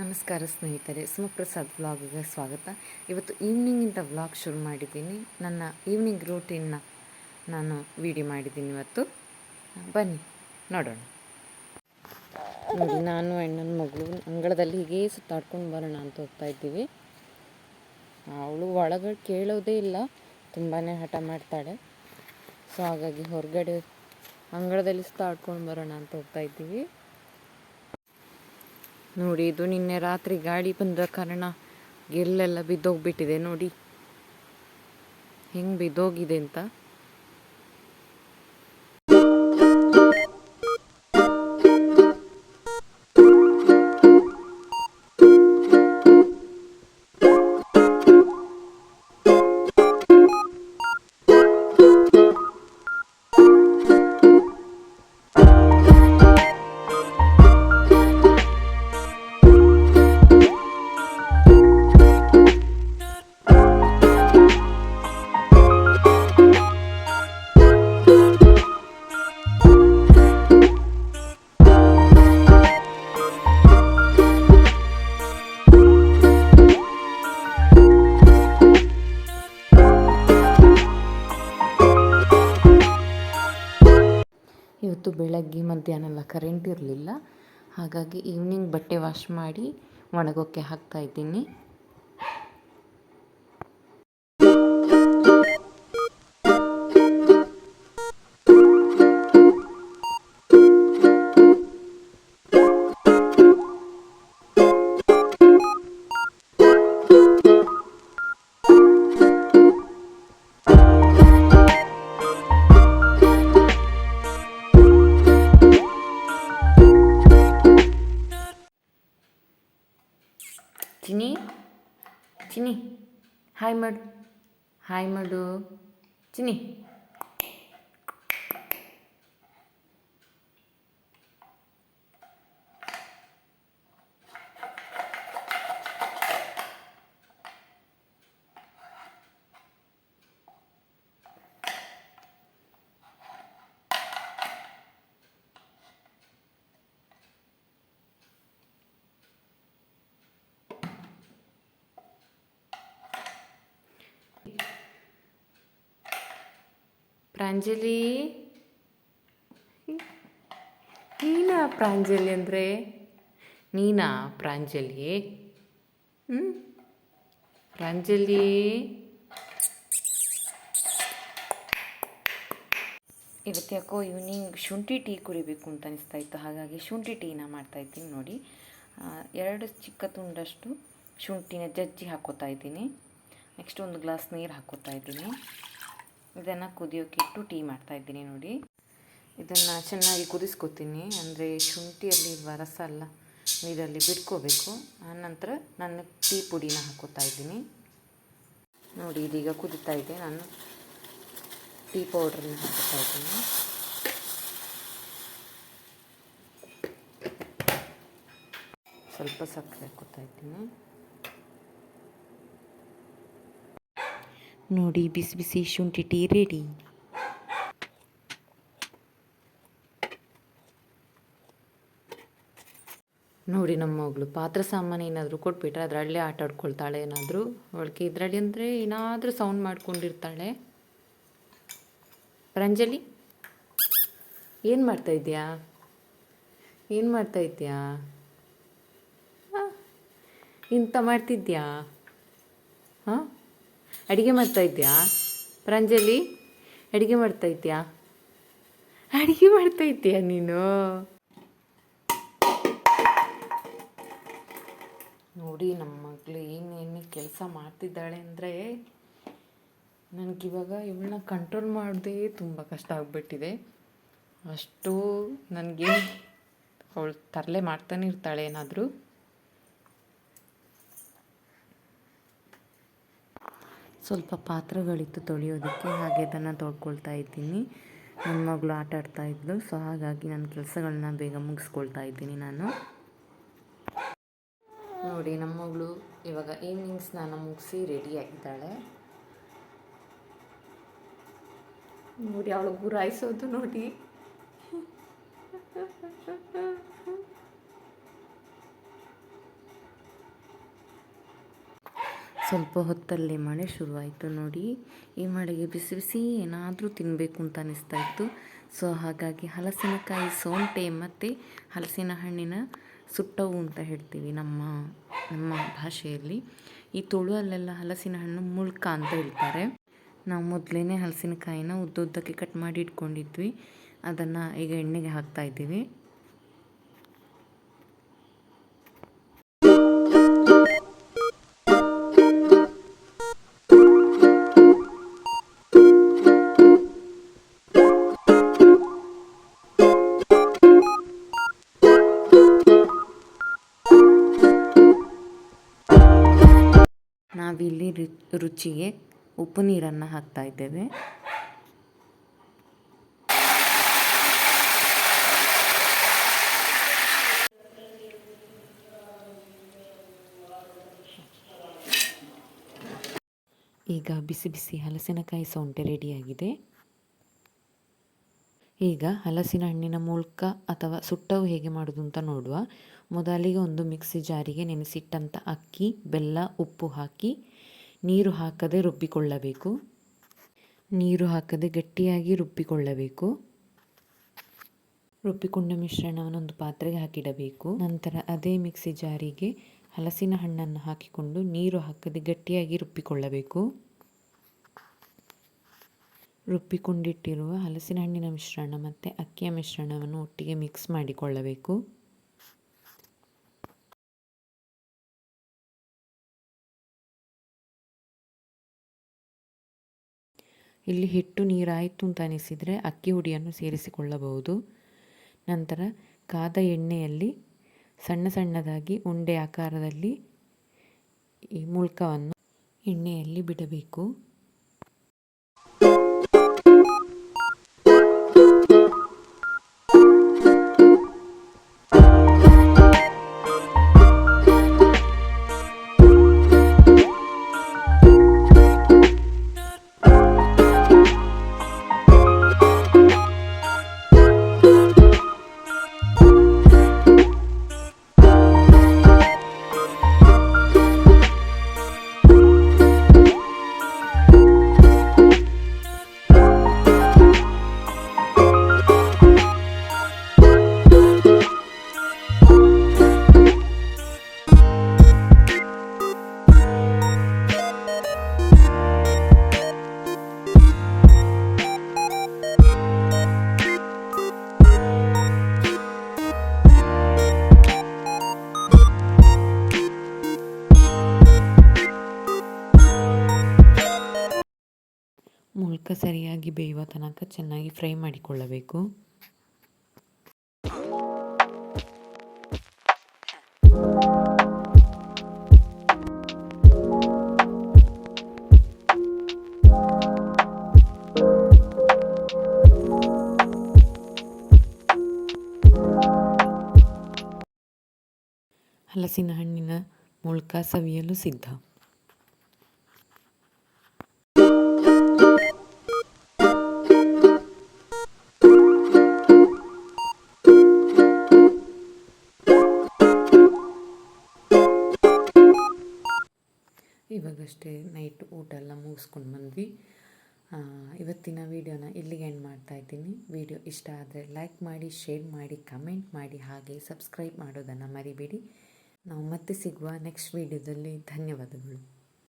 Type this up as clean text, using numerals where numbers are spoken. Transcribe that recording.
ನಮಸ್ಕಾರ ಸ್ನೇಹಿತರೆ, ಸುಮಪ್ರಸಾದ್ ವ್ಲಾಗಿಗೆ ಸ್ವಾಗತ. ಇವತ್ತು ಈವ್ನಿಂಗಿಂದ ವ್ಲಾಗ್ ಶುರು ಮಾಡಿದ್ದೀನಿ. ನನ್ನ ಈವ್ನಿಂಗ್ ರೂಟೀನ್ನ ನಾನು ವಿಡಿಯೋ ಮಾಡಿದ್ದೀನಿ ಇವತ್ತು. ಬನ್ನಿ ನೋಡೋಣ. ನೋಡಿ, ನಾನು ನನ್ನ ಮಗಳು ಅಂಗಳದಲ್ಲಿ ಹೀಗೆ ಸುತ್ತಾಡ್ಕೊಂಡು ಬರೋಣ ಅಂತ ಹೋಗ್ತಾ ಇದ್ದೀವಿ. ಅವಳು ಒಳಗಡೆ ಕೇಳೋದೇ ಇಲ್ಲ, ತುಂಬಾ ಹಠ ಮಾಡ್ತಾಳೆ. ಸೊ ಹಾಗಾಗಿ ಹೊರಗಡೆ ಅಂಗಳದಲ್ಲಿ ಸುತ್ತಾಡ್ಕೊಂಡು ಬರೋಣ ಅಂತ ಹೋಗ್ತಾ ಇದ್ದೀವಿ. ನೋಡಿ, ಇದು ನಿನ್ನೆ ರಾತ್ರಿ ಗಾಳಿ ಬಂದ ಕಾರಣ ಗೆಲ್ಲೆಲ್ಲ ಬಿದ್ದೋಗ್ಬಿಟ್ಟಿದೆ. ನೋಡಿ ಹೆಂಗೆ ಬಿದ್ದೋಗಿದೆ ಅಂತ. ಇವತ್ತು ಬೆಳಗ್ಗೆ ಮಧ್ಯಾಹ್ನ ಎಲ್ಲ ಕರೆಂಟ್ ಇರಲಿಲ್ಲ, ಹಾಗಾಗಿ ಈವ್ನಿಂಗ್ ಬಟ್ಟೆ ವಾಶ್ ಮಾಡಿ ಒಣಗೋಕ್ಕೆ ಹಾಕ್ತಾ ಇದ್ದೀನಿ. ಚಿನಿ ಚಿನಿ ಹಾಯ್ ಮಾಡು, ಹಾಯ್ ಮಾಡು ಚಿನಿ. ಪ್ರಾಂಜಲಿ, ನೀನಾ ಪ್ರಾಂಜಲಿ ಅಂದರೆ? ನೀನಾ ಪ್ರಾಂಜಲಿ? ಪ್ರಾಂಜಲಿ, ಇವತ್ತು ಯಾಕೋ ಈವ್ನಿಂಗ್ ಶುಂಠಿ ಟೀ ಕುಡಿಬೇಕು ಅಂತ ಅನಿಸ್ತಾ ಇತ್ತು, ಹಾಗಾಗಿ ಶುಂಠಿ ಟೀನ ಮಾಡ್ತಾಯಿದ್ದೀನಿ. ನೋಡಿ, 2 ಚಿಕ್ಕ ತುಂಡಷ್ಟು ಶುಂಠಿನ ಜಜ್ಜಿ ಹಾಕ್ಕೋತಾ ಇದ್ದೀನಿ. ನೆಕ್ಸ್ಟ್ 1 ಗ್ಲಾಸ್ ನೀರು ಹಾಕ್ಕೋತಾ ಇದ್ದೀನಿ. ಇದನ್ನು ಕುದಿಯೋಕೆ ಇಟ್ಟು ಟೀ ಮಾಡ್ತಾಯಿದ್ದೀನಿ. ನೋಡಿ, ಇದನ್ನು ಚೆನ್ನಾಗಿ ಕುದಿಸ್ಕೊತೀನಿ, ಅಂದರೆ ಶುಂಠಿಯಲ್ಲಿ ರಸ ಎಲ್ಲ ನೀರಲ್ಲಿ ಬಿಟ್ಕೋಬೇಕು. ಆನಂತರ ನಾನು ಟೀ ಪುಡಿನ ಹಾಕ್ಕೋತಾ ಇದ್ದೀನಿ. ನೋಡಿ, ಇದೀಗ ಕುದೀತಾ ಇದೆ. ನಾನು ಟೀ ಪೌಡ್ರನ್ನ ಹಾಕ್ಕೋತಾ ಇದ್ದೀನಿ. ಸ್ವಲ್ಪ ಸಕ್ಕರೆ ಹಾಕ್ಕೋತಾ ಇದ್ದೀನಿ. ನೋಡಿ, ಬಿಸಿ ಬಿಸಿ ಶುಂಠಿ ಟೀ ರೆಡಿ. ನೋಡಿ, ನಮ್ಮ ಮಗಳು ಪಾತ್ರೆ ಸಾಮಾನು ಏನಾದರೂ ಕೊಟ್ಬಿಟ್ರೆ ಅದರಲ್ಲೇ ಆಟ ಆಡ್ಕೊಳ್ತಾಳೆ. ಏನಾದರೂ ಅವಳಿಗೆ ಇದರಲ್ಲಿ ಅಂದರೆ ಏನಾದರೂ ಸೌಂಡ್ ಮಾಡ್ಕೊಂಡಿರ್ತಾಳೆ. ಪ್ರಾಂಜಲಿ, ಏನು ಮಾಡ್ತಾಯಿದ್ಯಾ? ಏನು ಮಾಡ್ತಾಯಿದ್ಯಾ? ಇಂಥ ಮಾಡ್ತಿದ್ಯಾ? ಹಾಂ, ಅಡುಗೆ ಮಾಡ್ತಾಯಿದ್ಯಾ? ಪ್ರಾಂಜಲಿ, ಅಡುಗೆ ಮಾಡ್ತಾಯಿದ್ಯಾ? ಅಡುಗೆ ಮಾಡ್ತಾಯಿದ್ಯಾ ನೀನು? ನೋಡಿ, ನಮ್ಮ ಮಗಳು ಏನೇನು ಕೆಲಸ ಮಾಡ್ತಿದ್ದಾಳೆ ಅಂದರೆ, ನನಗಿವಾಗ ಇವಳನ್ನ ಕಂಟ್ರೋಲ್ ಮಾಡೋದೇ ತುಂಬ ಕಷ್ಟ ಆಗಿಬಿಟ್ಟಿದೆ. ಅಷ್ಟು ನನಗೆ ಅವಳು ತರಲೆ ಮಾಡ್ತಾನೆ ಇರ್ತಾಳೆ ಏನಾದರೂ. ಸ್ವಲ್ಪ ಪಾತ್ರೆಗಳಿತ್ತು ತೊಳೆಯೋದಕ್ಕೆ, ಹಾಗೆ ಅದನ್ನು ತೊಳ್ಕೊಳ್ತಾ ಇದ್ದೀನಿ. ನನ್ನ ಮಗಳು ಆಟ ಆಡ್ತಾ ಇದ್ಲು, ಸೊ ಹಾಗಾಗಿ ನನ್ನ ಕೆಲಸಗಳನ್ನ ಬೇಗ ಮುಗಿಸ್ಕೊಳ್ತಾ ಇದ್ದೀನಿ ನಾನು. ನೋಡಿ, ನಮ್ಮ ಮಗಳು ಇವಾಗ ಈವ್ನಿಂಗ್ ಸ್ನಾನ ಮುಗಿಸಿ ರೆಡಿಯಾಗಿದ್ದಾಳೆ. ನೋಡಿ ಅವಳು ಗುರಾಯಿಸೋದು ನೋಡಿ. ಸ್ವಲ್ಪ ಹೊತ್ತಲ್ಲೇ ಮಳೆ ಶುರುವಾಯಿತು ನೋಡಿ. ಈ ಮಳೆಗೆ ಬಿಸಿ ಬಿಸಿ ಏನಾದರೂ ತಿನ್ನಬೇಕು ಅಂತ ಅನಿಸ್ತಾ ಇತ್ತು. ಸೊ ಹಾಗಾಗಿ ಹಲಸಿನಕಾಯಿ ಸೌಂಟೆ ಮತ್ತು ಹಲಸಿನ ಹಣ್ಣಿನ ಸುಟ್ಟವು ಅಂತ ಹೇಳ್ತೀವಿ ನಮ್ಮ ಭಾಷೆಯಲ್ಲಿ. ಈ ತುಳುವಲ್ಲೆಲ್ಲ ಹಲಸಿನ ಹಣ್ಣು ಮುಳ್ಕ ಅಂತ ಹೇಳ್ತಾರೆ. ನಾವು ಮೊದಲೇ ಹಲಸಿನಕಾಯಿನ ಉದ್ದುದ್ದಕ್ಕೆ ಕಟ್ ಮಾಡಿ ಇಟ್ಕೊಂಡಿದ್ವಿ. ಅದನ್ನು ಈಗ ಎಣ್ಣೆಗೆ ಹಾಕ್ತಾ ಇದ್ದೀವಿ. ನಾವಿಲ್ಲಿ ರುಚಿಗೆ ಉಪ್ಪು ನೀರನ್ನು ಹಾಕ್ತಾ ಇದ್ದೇವೆ. ಈಗ ಬಿಸಿ ಬಿಸಿ ಹಲಸಿನಕಾಯಿ ಸೌಂಟೆ ರೆಡಿಯಾಗಿದೆ. ಈಗ ಹಲಸಿನ ಹಣ್ಣಿನ ಮೂಲಕ ಅಥವಾ ಸುಟ್ಟವು ಹೇಗೆ ಮಾಡೋದು ಅಂತ ನೋಡುವ. ಮೊದಲಿಗೆ ಒಂದು ಮಿಕ್ಸಿ ಜಾರಿಗೆ ನೆನೆಸಿಟ್ಟಂಥ ಅಕ್ಕಿ, ಬೆಲ್ಲ, ಉಪ್ಪು ಹಾಕಿ ನೀರು ಹಾಕದೆ ರುಬ್ಬಿಕೊಳ್ಳಬೇಕು. ನೀರು ಹಾಕದೆ ಗಟ್ಟಿಯಾಗಿ ರುಬ್ಬಿಕೊಳ್ಳಬೇಕು. ರುಬ್ಬಿಕೊಂಡ ಮಿಶ್ರಣವನ್ನು ಒಂದು ಪಾತ್ರೆಗೆ ಹಾಕಿಡಬೇಕು. ನಂತರ ಅದೇ ಮಿಕ್ಸಿ ಜಾರಿಗೆ ಹಲಸಿನ ಹಣ್ಣನ್ನು ಹಾಕಿಕೊಂಡು ನೀರು ಹಾಕದೆ ಗಟ್ಟಿಯಾಗಿ ರುಬ್ಬಿಕೊಳ್ಳಬೇಕು. ರುಬ್ಬಿಕೊಂಡಿಟ್ಟಿರುವ ಹಲಸಿನ ಹಣ್ಣಿನ ಮಿಶ್ರಣ ಮತ್ತು ಅಕ್ಕಿಯ ಮಿಶ್ರಣವನ್ನು ಒಟ್ಟಿಗೆ ಮಿಕ್ಸ್ ಮಾಡಿಕೊಳ್ಳಬೇಕು. ಇಲ್ಲಿ ಹಿಟ್ಟು ನೀರಾಯಿತು ಅಂತ ಅನಿಸಿದರೆ ಅಕ್ಕಿ ಹುಡಿಯನ್ನು ಸೇರಿಸಿಕೊಳ್ಳಬಹುದು. ನಂತರ ಕಾದ ಎಣ್ಣೆಯಲ್ಲಿ ಸಣ್ಣ ಸಣ್ಣದಾಗಿ ಉಂಡೆ ಆಕಾರದಲ್ಲಿ ಈ ಮುಳ್ಕವನ್ನು ಎಣ್ಣೆಯಲ್ಲಿ ಬಿಡಬೇಕು. ಮುಳ್ಕ ಸರಿಯಾಗಿ ಬೇಯುವ ತನಕ ಚೆನ್ನಾಗಿ ಫ್ರೈ ಮಾಡಿಕೊಳ್ಳಬೇಕು. ಹಲಸಿನ ಹಣ್ಣಿನ ಮುಳ್ಕ ಸವಿಯಲು ಸಿದ್ಧ. ಇವಾಗಷ್ಟೇ ನೈಟ್ ಊಟ ಎಲ್ಲ ಮುಗಿಸ್ಕೊಂಡು ಬಂದ್ವಿ. ಇವತ್ತಿನ ವೀಡಿಯೋನ ಇಲ್ಲಿಗೆ ಎಂಡ್ ಮಾಡ್ತಾ ಇದ್ದೀನಿ. ವಿಡಿಯೋ ಇಷ್ಟ ಆದರೆ ಲೈಕ್ ಮಾಡಿ, ಶೇರ್ ಮಾಡಿ, ಕಮೆಂಟ್ ಮಾಡಿ, ಹಾಗೆ ಸಬ್ಸ್ಕ್ರೈಬ್ ಮಾಡೋದನ್ನು ಮರಿಬೇಡಿ. ನಾವು ಮತ್ತೆ ಸಿಗುವ ನೆಕ್ಸ್ಟ್ ವೀಡಿಯೋದಲ್ಲಿ. ಧನ್ಯವಾದಗಳು.